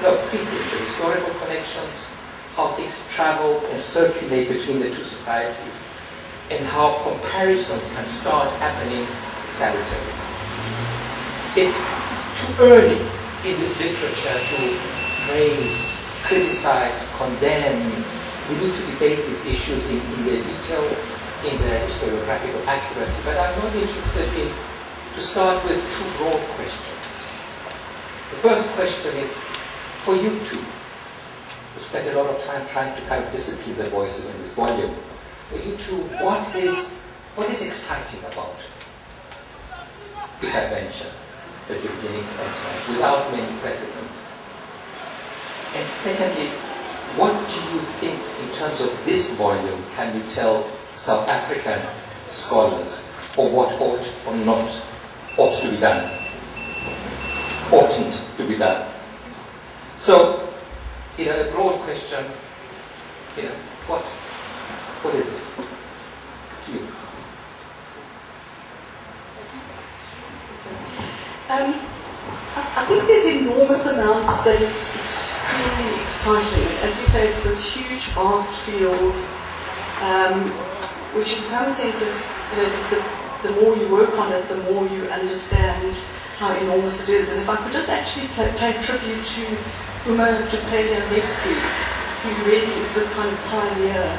No, three things: the historical connections, how things travel and circulate between the two societies, and how comparisons can start happening salutary. It's too early in this literature to praise, criticize, condemn. We need to debate these issues in their detail, in their historiographical accuracy, but I'm not interested in to start with two broad questions. The first question is, for you two, who spent a lot of time trying to kind of discipline the voices in this volume, for you two, what is exciting about this adventure that you're beginning without many precedents? And secondly, what do you think in terms of this volume can you tell South African scholars of what ought or not ought to be done, oughtn't to be done? So, a broad question, what is it to you? I think there's enormous amounts that is extremely exciting. As you say, it's this huge, vast field, which in some senses, the more you work on it, the more you understand how enormous it is. And if I could just actually pay tribute to Uma Jepela-Leslie, who really is the kind of pioneer,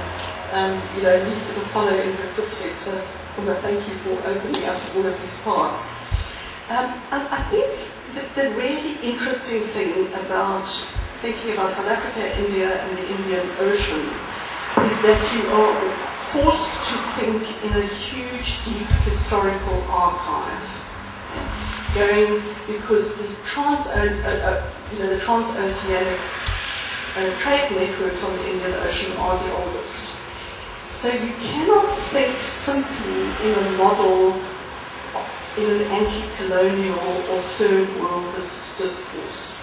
we sort of follow in her footsteps. So, Uma, thank you for opening up all of these paths. I think the really interesting thing about thinking about South Africa, India, and the Indian Ocean is that you are forced to think in a huge, deep historical archive. Because the transoceanic trade networks on the Indian Ocean are the oldest. So you cannot think simply in a model, in an anti-colonial or third world discourse,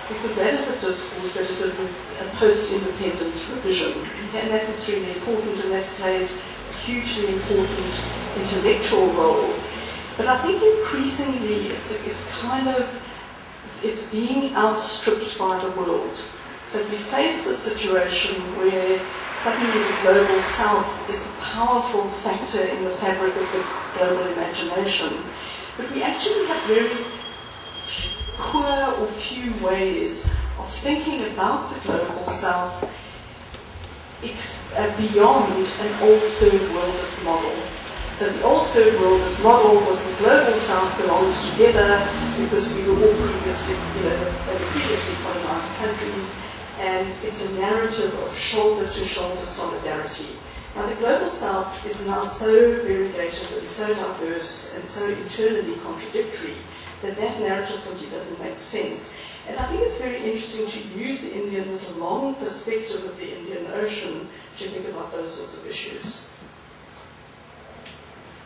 because that is a discourse that is a post-independence revision, and that's extremely important, and that's played a hugely important intellectual role. But I think increasingly it's being outstripped by the world. So we face the situation where suddenly the global south is a powerful factor in the fabric of the global imagination. But we actually have very poor or few ways of thinking about the global south beyond an old third worldist model. So the old third worldist model was the global south belongs together because we were all previously colonized countries, and it's a narrative of shoulder-to-shoulder solidarity. Now the global south is now so variegated and so diverse and so internally contradictory that narrative simply doesn't make sense. And I think it's very interesting to use the Indians' long perspective of the Indian Ocean to think about those sorts of issues.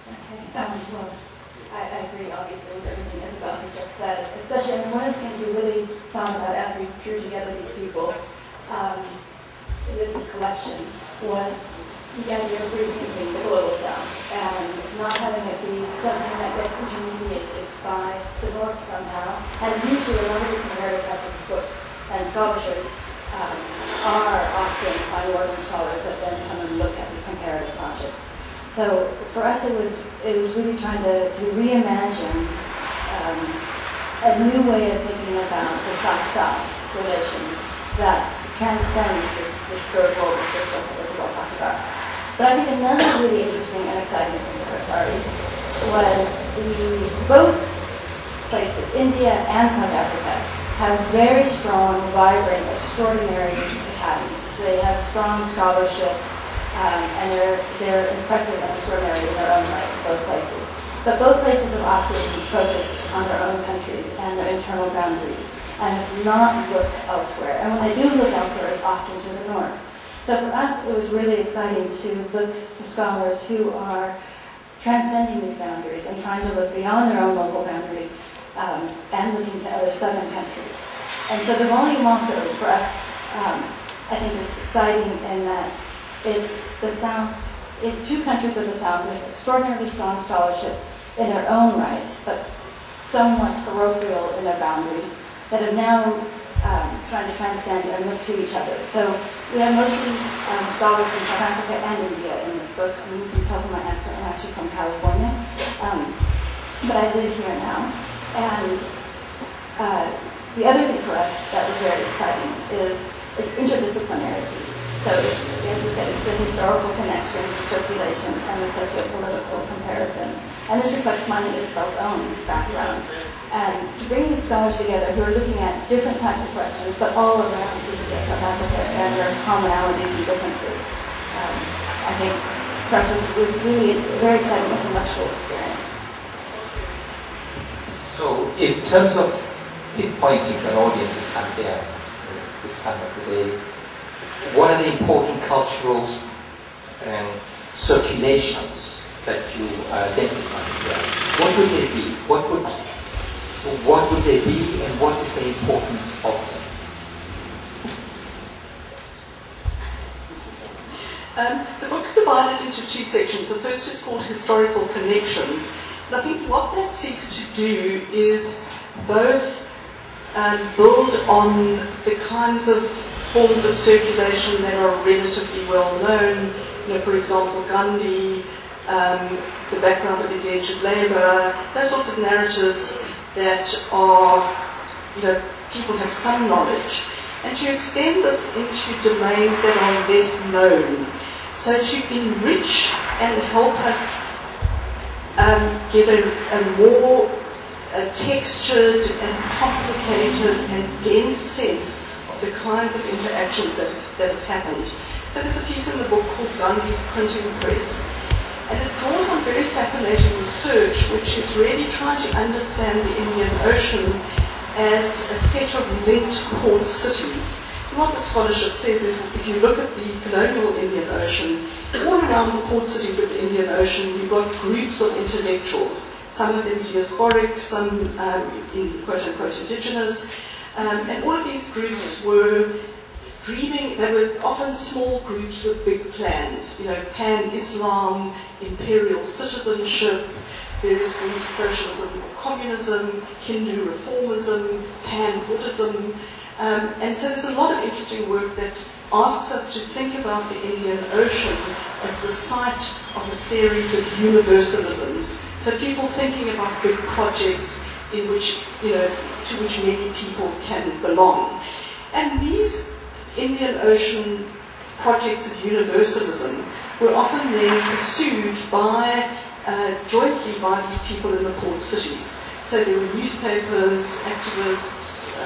Okay. Well, I agree, obviously, with everything Isabel has just said. Especially, one of the things we really found out as we drew together these people with this collection was the idea of rethinking the global south and not having it be something that gets intermediated by the north somehow. And usually, a lot of these comparative type of books and scholarship are often by northern scholars that then come and look at these comparative projects. So for us, it was really trying to reimagine a new way of thinking about the South-South relations that transcends this third world discourse that we're talking about. But I think another really interesting and exciting thing for us, was both places, India and South Africa, have very strong, vibrant, extraordinary academies. They have strong scholarship. And they're impressive and extraordinary in their own right, both places. But both places have opted to focus on their own countries and their internal boundaries, and have not looked elsewhere. And when they do look elsewhere, it's often to the north. So for us, it was really exciting to look to scholars who are transcending these boundaries and trying to look beyond their own local boundaries and looking to other southern countries. And so the volume also, for us, I think is exciting in that it's the South, in two countries of the South, with extraordinarily strong scholarship in their own right, but somewhat parochial in their boundaries, that have now trying to transcend and look to each other. So we have mostly scholars from South Africa and India in this book. You can tell from my accent, I'm actually from California, but I live here now. And the other thing for us that was very exciting is its interdisciplinarity. So it's, as we said, it's the historical connections, the circulations, and the socio-political comparisons. And this reflects mine and Isabel's own backgrounds. And to bring these scholars together who are looking at different types of questions, but all around South Africa and their commonalities and differences, I think for us it was really a very exciting intellectual experience. So in terms of pointing to an audience this time of the day, what are the important cultural circulations that you identify here? What would they be? What would they be, and what is the importance of them? The book's divided into two sections. The first is called Historical Connections. And I think what that seeks to do is both build on the kinds of forms of circulation that are relatively well known. You know, for example, Gandhi, the background of indentured labour, those sorts of narratives that are, you know, people have some knowledge, and to extend this into domains that are less known, so to enrich and help us get a more textured and complicated and dense sense of the kinds of interactions that have happened. So there's a piece in the book called Gandhi's Printing Press, and it draws on very fascinating research, which is really trying to understand the Indian Ocean as a set of linked port cities. And what the scholarship says is, if you look at the colonial Indian Ocean, all around the port cities of the Indian Ocean, you've got groups of intellectuals, some of them diasporic, some in quote-unquote indigenous, and all of these groups were dreaming. They were often small groups with big plans, you know, pan-Islam, imperial citizenship, various forms of socialism or communism, Hindu reformism, pan-Buddhism. And so there's a lot of interesting work that asks us to think about the Indian Ocean as the site of a series of universalisms. So people thinking about big projects in which, you know, to which many people can belong. And these Indian Ocean projects of universalism were often then pursued by, jointly by these people in the port cities. So there were newspapers, activists,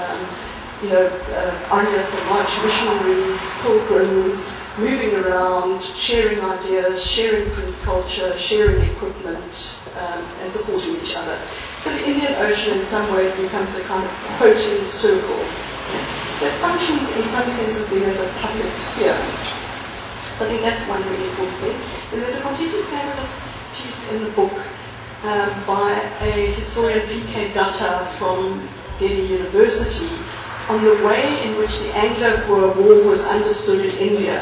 Arya Samaj missionaries, pilgrims, moving around, sharing ideas, sharing print culture, sharing equipment, and supporting each other. So the Indian Ocean in some ways becomes a kind of quoting circle. So it functions in some senses then as a public sphere. So I think that's one really important thing. And there's a completely fabulous piece in the book by a historian, P.K. Datta from Delhi University, on the way in which the Anglo-Boer War was understood in India.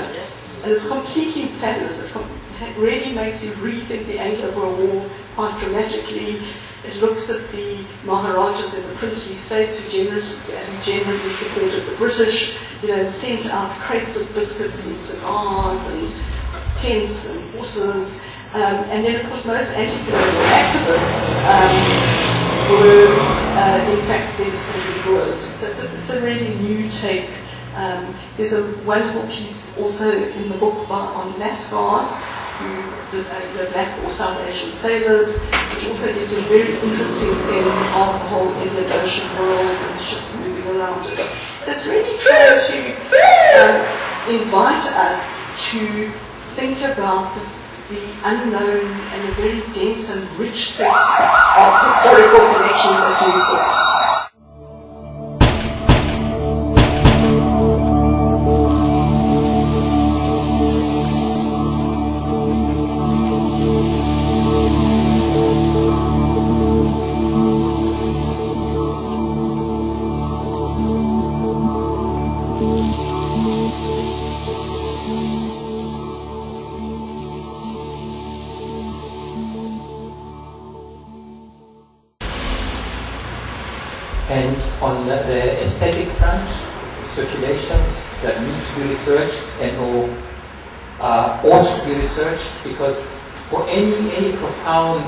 And it's completely fabulous. It really makes you rethink the Anglo-Boer War quite dramatically. It looks at the Maharajas in the princely states who generally supported the British, and sent out crates of biscuits and cigars and tents and horses. And then, of course, most anti-colonial activists were, in fact, these country Boers. So it's a really new take. There's a wonderful piece also in the book on Lascars, who black or South Asian sailors, which also gives you a very interesting sense of the whole Indian Ocean world and the ships moving around it. So it's really trying to invite us to think about the unknown and the very dense and rich sense of historical connections that do exist. And on the aesthetic front, circulations that need to be researched and or ought to be researched, because for any profound